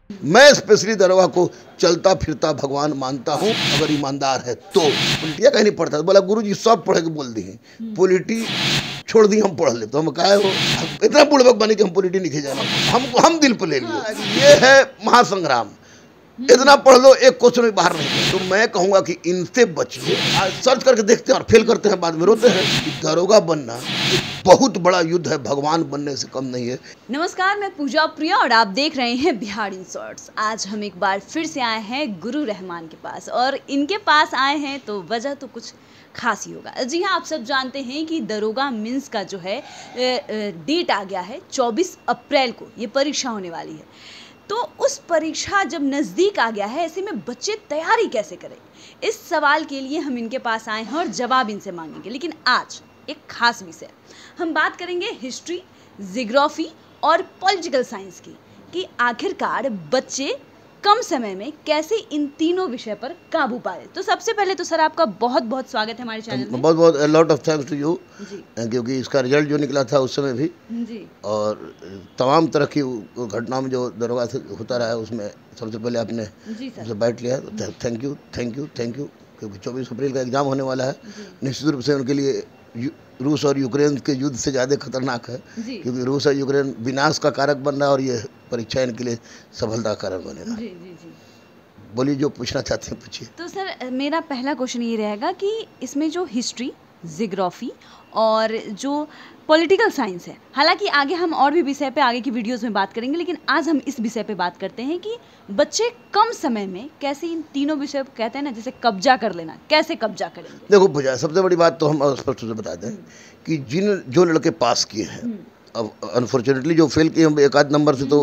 मैं स्पेशली दरोगा को चलता फिरता भगवान मानता हूँ, अगर ईमानदार है तो। पॉलिटिया कहीं नहीं पढ़ता, बोला गुरु जी सब पढ़ के बोल दी हैं, पॉलिटी छोड़ दी, हम पढ़ ले। तो हम कहा वो इतना बुड़बक बने कि हम पॉलिटी नहीं जाना, हम दिल पर ले लिए। ये है महासंग्राम, इतना पढ़ लो एक क्वेश्चन भी बाहर नहीं। तो मैं कहूंगा कि इनसे बचिए। सर्च करके देखते हैं और फेल करते हैं, बाद में रोते हैं कि दरोगा बनना बहुत बड़ा युद्ध है, भगवान बनने से कम नहीं है। नमस्कार, मैं पूजा प्रिया और आप देख रहे हैं बिहार इन शॉर्ट्स। आज हम एक बार फिर से आए हैं गुरु रहमान के पास, और इनके पास आए हैं तो वजह तो कुछ खास ही होगा। जी हाँ, आप सब जानते हैं कि दरोगा मींस का जो है डेट आ गया है 24 अप्रैल को ये परीक्षा होने वाली है। तो उस परीक्षा जब नज़दीक आ गया है, ऐसे में बच्चे तैयारी कैसे करें, इस सवाल के लिए हम इनके पास आए हैं और जवाब इनसे मांगेंगे। लेकिन आज एक खास विषय, हम बात करेंगे हिस्ट्री, जियोग्राफी और पॉलिटिकल साइंस की, कि आखिरकार बच्चे कम समय में कैसे इन तीनों विषय पर काबू पाए। तो सबसे पहले तो सर आपका बहुत बहुत स्वागत है हमारे चैनल में। बहुत बहुत lot of thanks to you, क्योंकि इसका रिजल्ट जो निकला था उस समय भी जी, और तमाम तरह की घटनाओं में जो दरोगा से होता रहा है, उसमें सबसे पहले आपने हमसे बैठ लिया, तो thank you thank you thank you. क्योंकि 24 अप्रैल का एग्ज़ाम होने वाला है, निश्चित रूप से उनके लिए रूस और यूक्रेन के युद्ध से ज़्यादा खतरनाक है, क्योंकि रूस और यूक्रेन विनाश का कारक बन रहा है और ये परीक्षा इनके लिए सफलता का कारण बनेगा। जी जी जी। बोलिए, जो पूछना चाहते हैं पूछिए। तो सर मेरा पहला क्वेश्चन ये रहेगा कि इसमें जो हिस्ट्री, जियोग्राफी और जो पॉलिटिकल साइंस है, हालांकि आगे हम और भी विषय पे आगे की वीडियोस में बात करेंगे, लेकिन आज हम इस विषय पे बात करते हैं कि बच्चे कम समय में कैसे इन तीनों विषय, कहते हैं ना जैसे कब्जा कर लेना, कैसे कब्जा करेंगे। देखो पूजा, सबसे बड़ी बात तो हम स्पष्ट रूप से बता दें कि जो लड़के पास किए हैं, अब अनफॉर्चुनेटली जो फेल किए हम एक आध नंबर से, तो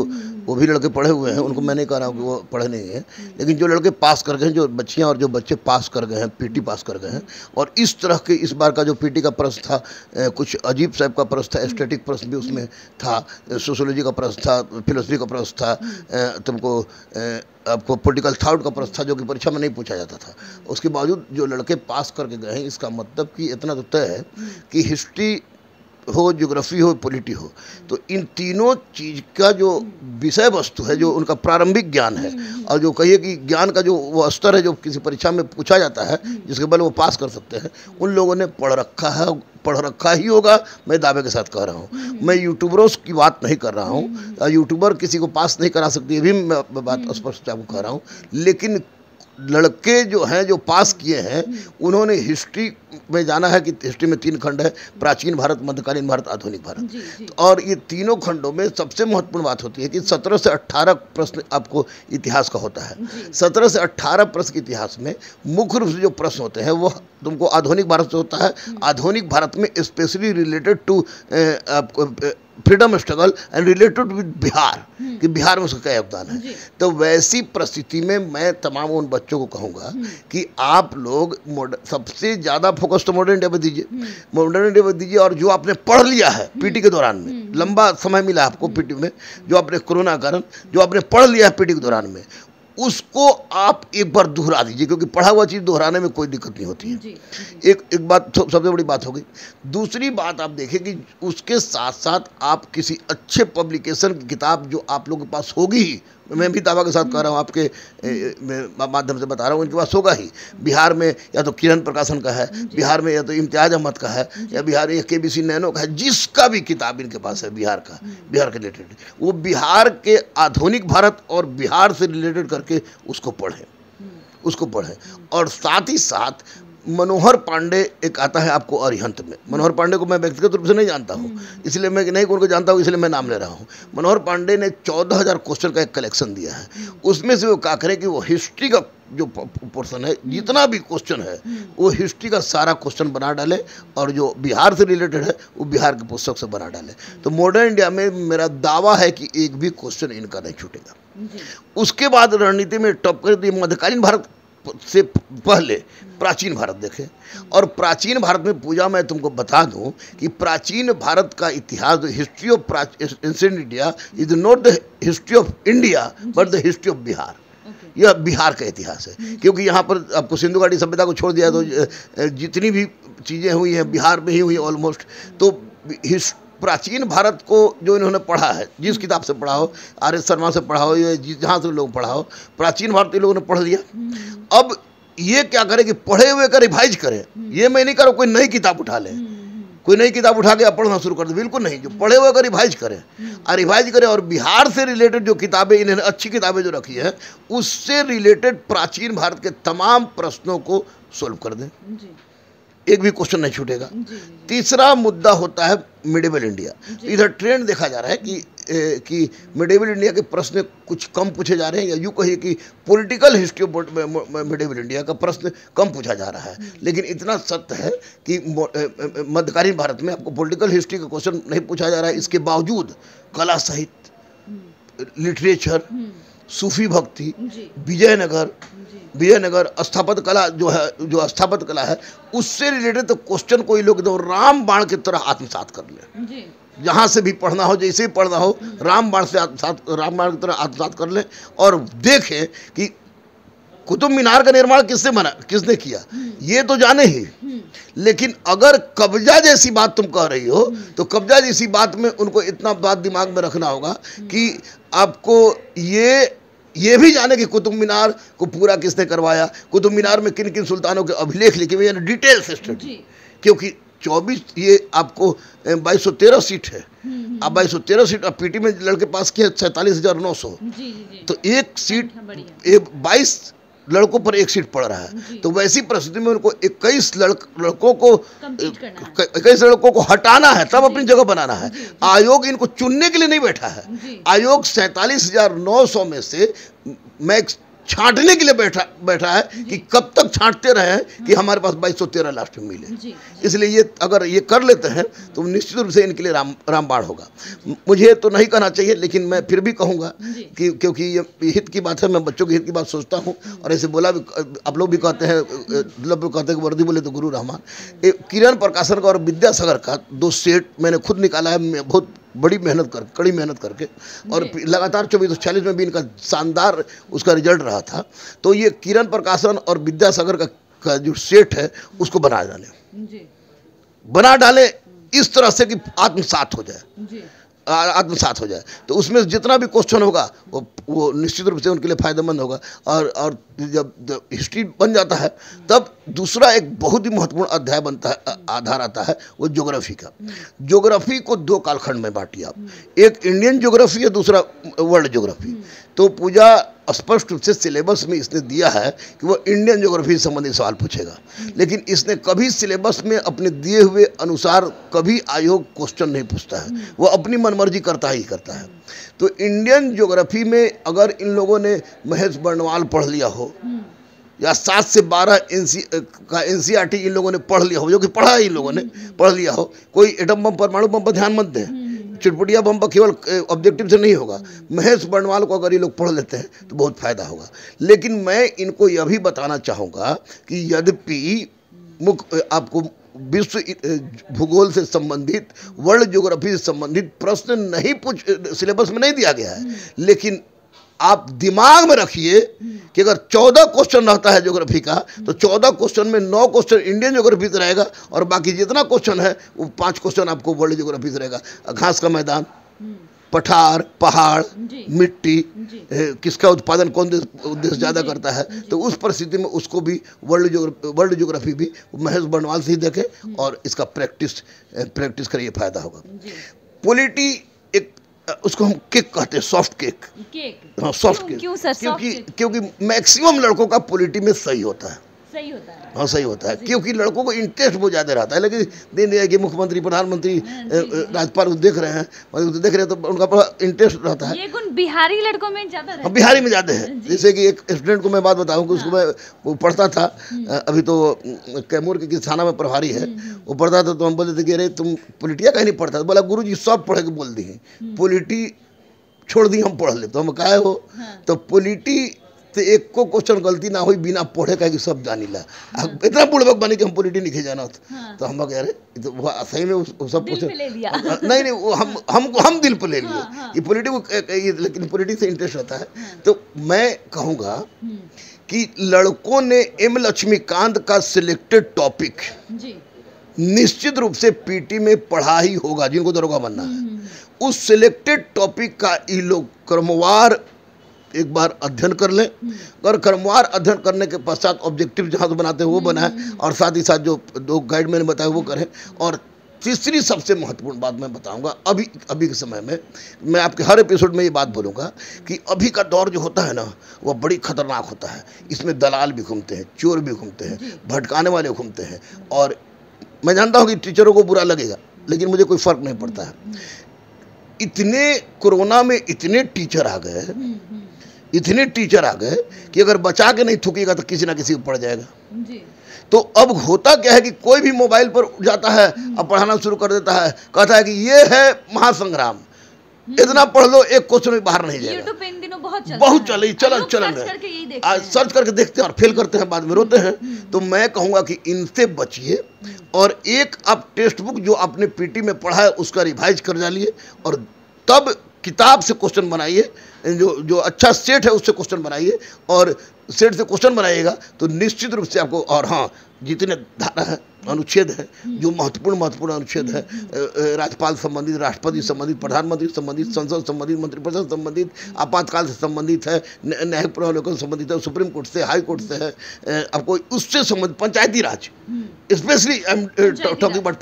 वो भी लड़के पढ़े हुए हैं, उनको मैं नहीं कह रहा हूँ कि वो पढ़े नहीं हैं, लेकिन जो लड़के पास कर गए हैं, जो बच्चियाँ और जो बच्चे पास कर गए हैं, पीटी पास कर गए हैं, और इस तरह के इस बार का जो पीटी का प्रश्न था, कुछ अजीब टाइप का प्रश्न था, एस्थेटिक प्रश्न भी उसमें था, सोशियोलॉजी का प्रश्न था, फिलोसफी का प्रश्न था, तुमको आपको पॉलिटिकल थॉट का प्रश्न था, जो कि परीक्षा में नहीं पूछा जाता था। उसके बावजूद जो लड़के पास करके गए हैं, इसका मतलब कि इतना तो तय है कि हिस्ट्री हो, ज्योग्राफी हो, पॉलिटी हो, तो इन तीनों चीज़ का जो विषय वस्तु है, जो उनका प्रारंभिक ज्ञान है, और जो कहिए कि ज्ञान का जो वो स्तर है जो किसी परीक्षा में पूछा जाता है, जिसके बल वो पास कर सकते हैं, उन लोगों ने पढ़ रखा है, पढ़ रखा ही होगा। मैं दावे के साथ कह रहा हूँ, मैं यूट्यूबरों की बात नहीं कर रहा हूँ, यूट्यूबर किसी को पास नहीं करा सकती, ये भी मैं बात स्पष्ट आपको कह रहा हूँ। लेकिन लड़के जो हैं, जो पास किए हैं, उन्होंने हिस्ट्री में जाना है कि हिस्ट्री में 3 खंड है, प्राचीन भारत, मध्यकालीन भारत, आधुनिक भारत। और ये तीनों खंडों में सबसे महत्वपूर्ण बात होती है कि 17 से 18 प्रश्न आपको इतिहास का होता है। 17 से 18 प्रश्न के इतिहास में मुख्य रूप से जो प्रश्न होते हैं वो तुमको आधुनिक भारत से होता है। आधुनिक भारत में स्पेशली रिलेटेड टू आपको freedom struggle and related with Bihar, कि बिहार में उसका क्या योगदान है। तो वैसी परिस्थिति में मैं तमाम उन बच्चों को कहूँगा कि आप लोग सबसे ज़्यादा फोकस तो मॉडर्न इंडिया पर दीजिए, मॉडर्न इंडिया पर दीजिए, और जो आपने पढ़ लिया है पीटी के दौरान में, लंबा समय मिला आपको पीटी में, जो आपने कोरोना कारण जो आपने पढ़ लिया है पीटी के दौरान में, उसको आप एक बार दोहरा दीजिए, क्योंकि पढ़ा हुआ चीज़ दोहराने में कोई दिक्कत नहीं होती है। एक बात सबसे बड़ी बात हो गई। दूसरी बात आप देखें कि उसके साथ साथ आप किसी अच्छे पब्लिकेशन की किताब जो आप लोगों के पास होगी ही, मैं भी दावा के साथ कह रहा हूँ, आपके माध्यम से बता रहा हूँ, इनके पास होगा ही। बिहार में या तो किरण प्रकाशन का है, बिहार में या तो इम्तियाज अहमद का है, या बिहार में केबीसी नैनो का है, जिसका भी किताब इनके पास है बिहार का, बिहार के रिलेटेड, वो बिहार के आधुनिक भारत और बिहार से रिलेटेड करके उसको पढ़ें। और साथ ही साथ मनोहर पांडे एक आता है आपको अरिहंत में। मनोहर पांडे को मैं व्यक्तिगत रूप से नहीं जानता हूँ, इसलिए मैं नहीं उनको जानता हूँ, इसलिए मैं नाम ले रहा हूँ। मनोहर पांडे ने 14,000 क्वेश्चन का एक कलेक्शन दिया है। उसमें से वो क्या करें कि वो हिस्ट्री का जो पोर्शन है, जितना भी क्वेश्चन है, वो हिस्ट्री का सारा क्वेश्चन बना डाले, और जो बिहार से रिलेटेड है वो बिहार के पुस्तक से बना डाले। तो मॉडर्न इंडिया में मेरा दावा है कि एक भी क्वेश्चन इनका नहीं छूटेगा। उसके बाद रणनीति में टॉप कर दिए, मध्यकालीन भारत से पहले प्राचीन भारत देखें, और प्राचीन भारत में पूजा मैं तुमको बता दूं कि प्राचीन भारत का इतिहास, history of ancient India is not the history of India but the history of Bihar. यह बिहार का इतिहास है, क्योंकि यहाँ पर आपको सिंधु घाटी सभ्यता को छोड़ दिया तो जितनी भी चीज़ें हुई हैं बिहार में ही हुई ऑलमोस्ट। तो प्राचीन भारत को जो इन्होंने पढ़ा है, जिस किताब से पढ़ा हो, आर एस शर्मा से पढ़ा हो या जहाँ से लोग पढ़ा हो, प्राचीन भारत इन लोगों ने पढ़ लिया। अब ये क्या करें कि पढ़े हुए का रिवाइज करें। ये मैं नहीं करूँ कोई नई किताब उठा ले, कोई नई किताब उठा के आप पढ़ना शुरू कर दे, बिल्कुल नहीं। जो पढ़े हुए का रिवाइज करें और रिवाइज करें, और बिहार से रिलेटेड जो किताबें इन्होंने अच्छी किताबें जो रखी है उससे रिलेटेड प्राचीन भारत के तमाम प्रश्नों को सोल्व कर दें, एक भी क्वेश्चन नहीं छूटेगा। तीसरा मुद्दा होता है मिडिवल इंडिया। इधर ट्रेंड देखा जा रहा है कि मिडिवल इंडिया के प्रश्न कुछ कम पूछे जा रहे हैं, या यूँ कहिए कि political history of medieval India का प्रश्न कम पूछा जा रहा है। लेकिन इतना सत्य है कि मध्यकालीन भारत में आपको पॉलिटिकल हिस्ट्री का क्वेश्चन नहीं पूछा जा रहा है। इसके बावजूद कला साहित्य, लिटरेचर, सूफी भक्ति, विजयनगर स्थापत्य कला जो है, जो स्थापत्य कला है उससे रिलेटेड तो क्वेश्चन कोई लोग एकदम राम बाण की तरह आत्मसात कर ले। जहाँ से भी पढ़ना हो, जैसे ही पढ़ना हो, राम बाण की तरह आत्मसात कर ले और देखें कि कुतुब मीनार का निर्माण किसने किया, ये तो जाने ही। लेकिन अगर कब्जा जैसी बात तुम कह रही हो तो कब्जा जैसी बात में उनको इतना बात दिमाग में रखना होगा कि आपको ये भी जाने कि कुतुब मीनार को पूरा किसने करवाया, कुतुब मीनार में किन किन सुल्तानों के अभिलेख लिखे हुए, यानी डिटेल से स्टडी। क्योंकि 24 ये आपको 2213 सीट है। अब 2213 सीट अब पीटी में लड़के पास किया 47,900, तो एक सीट 22 लड़कों पर एक सीट पड़ रहा है। तो वैसी परिस्थिति में उनको 21 लड़कों को हटाना है, तब अपनी जगह बनाना है। आयोग इनको चुनने के लिए नहीं बैठा है, आयोग 47,900 में से मैक्स छांटने के लिए बैठा है कि कब तक छांटते रहे कि हमारे पास 2213 लास्ट में मिले। इसलिए ये अगर ये कर लेते हैं तो निश्चित रूप से इनके लिए रामबाण होगा। मुझे तो नहीं कहना चाहिए, लेकिन मैं फिर भी कहूँगा कि क्योंकि ये हित की बात है, मैं बच्चों के हित की बात सोचता हूँ। और ऐसे बोला भी, आप लोग भी कहते हैं, लोग कहते हैं कि वर्दी बोले तो गुरु रहमान। किरण प्रकाशन का और विद्यासागर का 2 सेट मैंने खुद निकाला है, बहुत बड़ी कड़ी मेहनत करके, और लगातार 2446 में भी इनका शानदार उसका रिजल्ट रहा था। तो ये किरण प्रकाशन और विद्यासागर का जो सेट है उसको बना डाले इस तरह से कि आत्मसात हो जाए। तो उसमें जितना भी क्वेश्चन होगा वो निश्चित रूप से उनके लिए फायदेमंद होगा। और जब हिस्ट्री बन जाता है तब दूसरा एक बहुत ही महत्वपूर्ण अध्याय बनता है, आधार आता है, वो ज्योग्राफी का। ज्योग्राफी को 2 कालखंड में बांटिए आप, एक इंडियन ज्योग्राफी है, दूसरा वर्ल्ड ज्योग्राफी। तो पूजा स्पष्ट रूप से सिलेबस में इसने दिया है कि वो इंडियन ज्योग्राफी से संबंधित सवाल पूछेगा, लेकिन इसने कभी सिलेबस में अपने दिए हुए अनुसार कभी आयोग क्वेश्चन नहीं पूछता है, वो अपनी मनमर्जी करता ही करता है। तो इंडियन ज्योग्राफी में अगर इन लोगों ने महेश बर्णवाल पढ़ लिया हो या 7 से 12 NCERT इन लोगों ने पढ़ लिया हो, जो कि पढ़ा इन लोगों ने पढ़ लिया हो, कोई एटम बम परमाणु बम पर ध्यान मत दें, चिटपुटिया बम पर केवल ऑब्जेक्टिव से नहीं होगा। महेश बर्णवाल को अगर ये लोग पढ़ लेते हैं तो बहुत फायदा होगा। लेकिन मैं इनको यह भी बताना चाहूँगा कि यद्यपि आपको विश्व भूगोल से संबंधित, वर्ल्ड ज्योग्राफी से संबंधित प्रश्न नहीं सिलेबस में नहीं दिया गया है, लेकिन आप दिमाग में रखिए कि अगर 14 क्वेश्चन रहता है ज्योग्राफी का, तो 14 क्वेश्चन में 9 क्वेश्चन इंडियन ज्योग्राफी से रहेगा और बाकी जितना क्वेश्चन है वो 5 क्वेश्चन आपको वर्ल्ड ज्योग्राफी से रहेगा। घास का मैदान, पठार, पहाड़, मिट्टी, किसका उत्पादन कौन देश ज़्यादा करता है, तो उस परिस्थिति में उसको भी वर्ल्ड ज्योग्राफी भी महेश बर्णवाल से ही देखे और इसका प्रैक्टिस करिए, फायदा होगा। पॉलिटी एक उसको हम केक कहते हैं, सॉफ्ट केक। हाँ, सॉफ्ट केक। क्यों सर? क्योंकि मैक्सिमम लड़कों का पॉलिटी में सही होता है। हाँ, सही होता है, क्योंकि लड़कों को इंटरेस्ट बहुत ज़्यादा रहता है। लेकिन दिन कि मुख्यमंत्री, प्रधानमंत्री, राज्यपाल देख रहे हैं तो उनका बड़ा इंटरेस्ट रहता है। ये गुण बिहारी लड़कों में ज़्यादा रहता है। बिहारी में ज़्यादा है। जैसे कि एक स्टूडेंट को मैं बात बताऊँ कि उसको मैं वो पढ़ता था, अभी तो कैमूर के किस थाना में प्रभारी है, वो पढ़ता था, तो हम बोलते थे कि अरे तुम पॉलिटिया कहीं नहीं पढ़ता? बोला गुरु जी सब पढ़े के बोल दी हैं, पॉलिटी छोड़ दी हम पढ़ ले। तो हम कहे हो तो पॉलिटी तो एक को क्वेश्चन गलती ना हुई बिना पढ़े का कि सब जानी ला। इतना बुड़बक बनी कि हम पॉलिटी नहीं जाना तो हम कह रहे तो वो सही में वो सब कुछ नहीं वो हम दिल पे ले लिए ये पॉलिटी को, लेकिन पॉलिटी से इंटरेस्ट रहता है। तो मैं कहूँगा कि लड़कों ने एम लक्ष्मीकांत का सिलेक्टेड टॉपिक निश्चित रूप से पीटी में पढ़ा ही होगा जिनको दरोगा बनना है। उस सिलेक्टेड टॉपिक का ये लोग क्रमवार एक बार अध्ययन कर लें, और क्रमवार अध्ययन करने के पश्चात ऑब्जेक्टिव जहाँ से बनाते हैं वो बनाएं, और साथ ही साथ जो दो गाइड मैंने बताया वो करें। और तीसरी सबसे महत्वपूर्ण बात मैं बताऊंगा, अभी के समय में मैं आपके हर एपिसोड में ये बात बोलूँगा कि अभी का दौर जो होता है ना वो बड़ी खतरनाक होता है। इसमें दलाल भी घूमते हैं, चोर भी घूमते हैं, भटकाने वाले घूमते हैं। और मैं जानता हूँ कि टीचरों को बुरा लगेगा, लेकिन मुझे कोई फ़र्क नहीं पड़ता है। इतने कोरोना में इतने टीचर आ गए कि अगर बचा के नहीं थूकेगा तो किसी ना किसी को पड़ जाएगा जी। तो अब होता क्या है कि कोई भी मोबाइल पर जाता है, अब पढ़ाना शुरू कर देता है, कहता है कि ये है महासंग्राम, इतना पढ़ लो एक क्वेश्चन में बाहर नहीं जाएगा। यूट्यूब पे इन दिनों बहुत चलन आज सर्च करके देखते हैं और फेल करते हैं, बाद में रोते हैं। तो मैं कहूँगा कि इनसे बचिए, और एक आप टेक्स्ट बुक जो आपने पीटी में पढ़ा है उसका रिवाइज कर डालिए, और तब किताब से क्वेश्चन बनाइए, जो अच्छा सेट है उससे क्वेश्चन बनाइए, और सेट से क्वेश्चन बनाइएगा तो निश्चित रूप से आपको। और हाँ, जितने धारा है, अनुच्छेद है, जो महत्वपूर्ण अनुच्छेद है, राज्यपाल संबंधित, राष्ट्रपति संबंधित, प्रधानमंत्री संबंधित, संसद संबंधित, मंत्रिपरिषद संबंधित, आपातकाल से संबंधित है, न्यायिक पुनरावलोकन संबंधित है, सुप्रीम कोर्ट से, हाई कोर्ट से है, आपको उससे संबंधित Panchayati Raj, specially I am talking about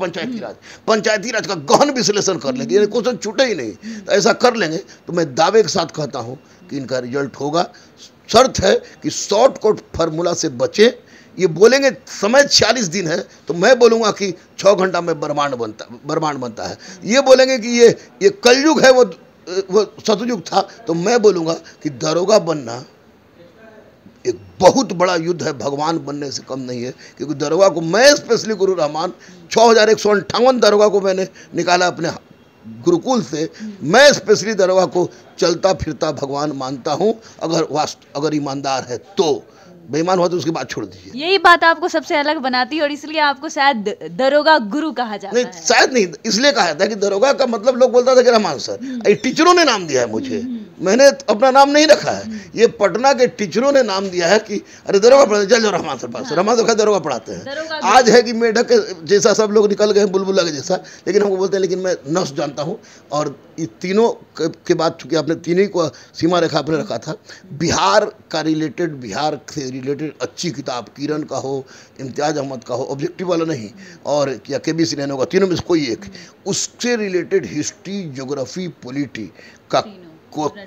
Panchayati Raj का गहन विश्लेषण कर लेंगे, ये क्वेश्चन छूटे ही नहीं। तो ऐसा कर लेंगे तो मैं दावे के साथ कहता हूँ कि इनका रिजल्ट होगा। शर्त है कि शॉर्टकट फार्मूला से बचे। ये बोलेंगे समय 46 दिन है तो मैं बोलूँगा कि 6 घंटा में ब्रह्मांड बनता है। ये बोलेंगे कि ये कलयुग है, वो सतयुग था, तो मैं बोलूँगा कि दरोगा बनना एक बहुत बड़ा युद्ध है, भगवान बनने से कम नहीं है। क्योंकि दरोगा को मैं स्पेशली गुरु रहमान 6158 दरोगा को मैंने निकाला अपने गुरुकुल से। मैं स्पेशली दरोगा को चलता फिरता भगवान मानता हूँ, अगर ईमानदार है तो। बेईमान हुआ तो उसकी बात छोड़ दीजिए। यही बात आपको सबसे अलग बनाती है और इसलिए आपको शायद दरोगा गुरु कहा जाता है। नहीं, शायद नहीं, इसलिए कहा जाता है कि दरोगा का मतलब लोग बोलता था कि रहमान सर, टीचरों ने नाम दिया है मुझे, मैंने अपना नाम नहीं रखा है। ये पटना के टीचरों ने नाम दिया है कि अरे दरोगा पढ़ाते, चल जाओ रहमान सर पास। रहमान सर दरोगा पढ़ाते हैं। आज है कि मेढक जैसा सब लोग निकल गए, बुलबुला के जैसा, लेकिन हमको बोलते हैं लेकिन मैं नस जानता हूँ। और ये तीनों के बाद चूंकि आपने तीनों को सीमा रेखा आपने रखा था, बिहार से रिलेटेड अच्छी किताब, किरण का हो, इम्तियाज अहमद का हो, ऑब्जेक्टिव वाला नहीं, और या के.बी. सिन्हा का, तीनों में से कोई एक, उससे रिलेटेड हिस्ट्री, ज्योग्राफी, पॉलिटी का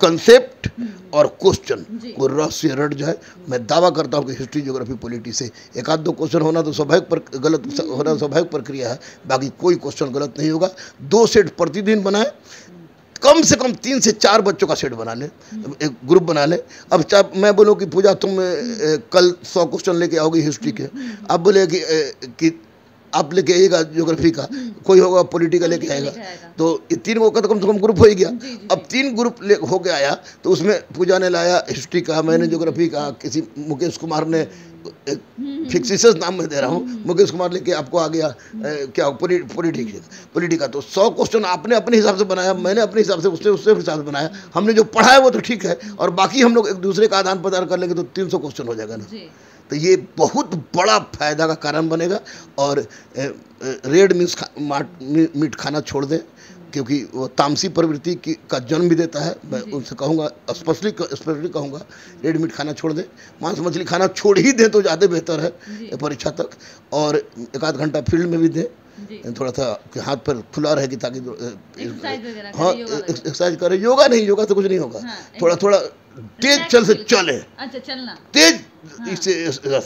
कंसेप्ट और क्वेश्चन को रस से रट जाए। मैं दावा करता हूँ कि हिस्ट्री, ज्योग्राफी, पॉलिटी से एक आध दो क्वेश्चन होना तो स्वाभाविक प्रक्रिया है, बाकी कोई क्वेश्चन गलत नहीं होगा। 2 सेट प्रतिदिन बनाए, कम से कम 3 से 4 बच्चों का सेट बना ले, एक ग्रुप बना ले। अब चाहे मैं बोलूँ कि पूजा तुम कल 100 क्वेश्चन लेके आओगी हिस्ट्री के, आप बोले कि आप लेके आइएगा ज्योग्राफी का, कोई होगा पॉलिटिकल लेके आएगा, तो ये 3 को कम से कम ग्रुप हो ही गया। अब 3 ग्रुप हो के आया तो उसमें पूजा ने लाया हिस्ट्री का, मैंने ज्योग्राफी का, किसी मुकेश कुमार ने, फिक्सिशियस नाम में दे रहा हूँ, मुकेश कुमार लेके आपको आ गया क्या पॉलिटी का। तो 100 क्वेश्चन आपने अपने हिसाब से बनाया, मैंने अपने हिसाब से उससे हिसाब से बनाया। हमने जो पढ़ा है वो तो ठीक है, और बाकी हम लोग एक दूसरे का आदान प्रदान कर लेंगे तो 300 क्वेश्चन हो जाएगा ना। तो ये बहुत बड़ा फायदा का कारण बनेगा। और रेड मीट खाना छोड़ दें, क्योंकि वो तामसी प्रवृत्ति का जन्म भी देता है। मैं उनसे कहूँगा, स्पेशली कहूँगा, रेड मीट खाना छोड़ दें, मांस मछली खाना छोड़ ही दें तो ज़्यादा बेहतर है परीक्षा तक। और 1 घंटा फील्ड में भी दें, थोड़ा सा हाथ पर खुला रहेगी ताकि हाँ एक्सरसाइज करें। योगा तो कुछ नहीं होगा, थोड़ा तेज चले। अच्छा, चलना तेज, इससे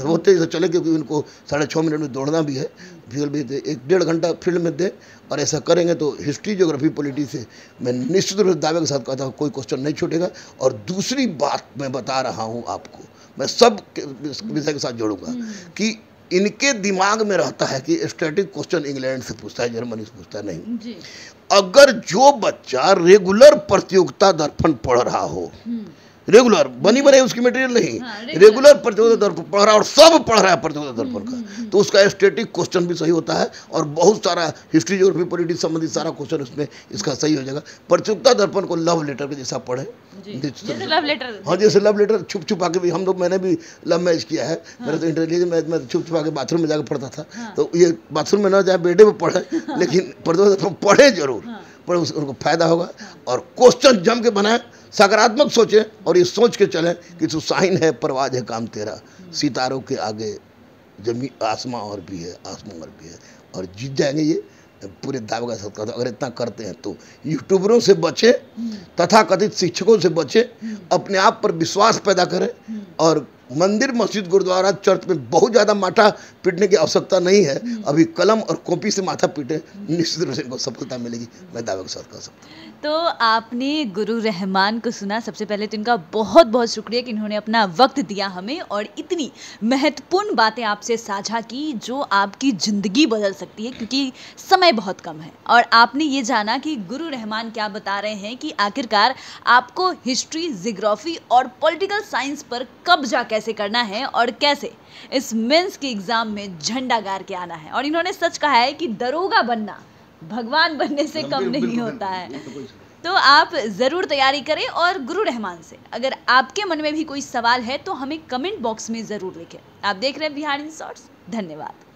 वो तेज से चले, क्योंकि उनको 6.5 मिनट में दौड़ना भी है। फील्ड भी दे, 1-1.5 घंटा फील्ड में दे, और ऐसा करेंगे तो हिस्ट्री, ज्योग्राफी, पॉलिटी से मैं निश्चित रूप से दावे के साथ कहता हूँ कोई क्वेश्चन नहीं छूटेगा। और दूसरी बात मैं बता रहा हूँ आपको, मैं सब विषय के साथ जोड़ूंगा कि इनके दिमाग में रहता है कि स्टैटिक क्वेश्चन इंग्लैंड से पूछता है, जर्मनी से पूछता है, नहीं। अगर जो बच्चा रेगुलर प्रतियोगिता दर्पण पढ़ रहा हो, रेगुलर बनी बने उसकी मटेरियल नहीं, रेगुलर प्रतिरोध दर्पण पढ़ रहा है और सब पढ़ रहा है प्रतिरोध दर्पण का, तो उसका स्टैटिक क्वेश्चन भी सही होता है और बहुत सारा हिस्ट्री ज्योग्राफी पॉलिटिक्स संबंधित सारा क्वेश्चन उसमें इसका सही हो जाएगा। प्रतियोगिता दर्पण को लव लेटर के जैसा पढ़े, जैसे लव लेटर। हाँ, जैसे लव लेटर छुप छुपा के भी हम लोग, मैंने भी लव मैरिज किया है, मेरा तो इंटेलिजेंस मैं छुप छुपा के बाथरूम में जाकर पढ़ता था, तो ये बाथरूम में ना जाए, बेडे में पढ़े, लेकिन प्रतिरोध दर्पण पढ़े जरूर, पर उनको फायदा होगा। और क्वेश्चन जम के बनाए, सकारात्मक सोचे और ये सोच के चले कि तू साइन है, परवाज है काम तेरा, सितारों के आगे जमीन आसमां और भी है, आसमां और भी है, और जीत जाएंगे ये पूरे दावे का साथ। अगर इतना करते हैं तो यूट्यूबरों से बचे, तथा कथित शिक्षकों से बचे, अपने आप पर विश्वास पैदा करें और मंदिर मस्जिद गुरुद्वारा चर्च में बहुत ज़्यादा माथा पीटने की आवश्यकता नहीं है, अभी कलम और कॉपी से माथा पीटे, निश्चित रूप से इनको सफलता मिलेगी, मैं दावे के साथ कह सकता हूँ। तो आपने गुरु रहमान को सुना, सबसे पहले तो इनका बहुत बहुत शुक्रिया कि इन्होंने अपना वक्त दिया हमें और इतनी महत्वपूर्ण बातें आपसे साझा की जो आपकी ज़िंदगी बदल सकती है, क्योंकि समय बहुत कम है। और आपने ये जाना कि गुरु रहमान क्या बता रहे हैं कि आखिरकार आपको हिस्ट्री, जियोग्राफी और पॉलिटिकल साइंस पर कब्जा कैसे करना है और कैसे इस मेंस के एग्जाम में झंडा गाड़ के आना है। और इन्होंने सच कहा है कि दरोगा बनना भगवान बनने से कम नहीं होता है। तो आप ज़रूर तैयारी करें और गुरु रहमान से अगर आपके मन में भी कोई सवाल है तो हमें कमेंट बॉक्स में ज़रूर लिखें। आप देख रहे हैं बिहार इन शॉर्ट्स। धन्यवाद।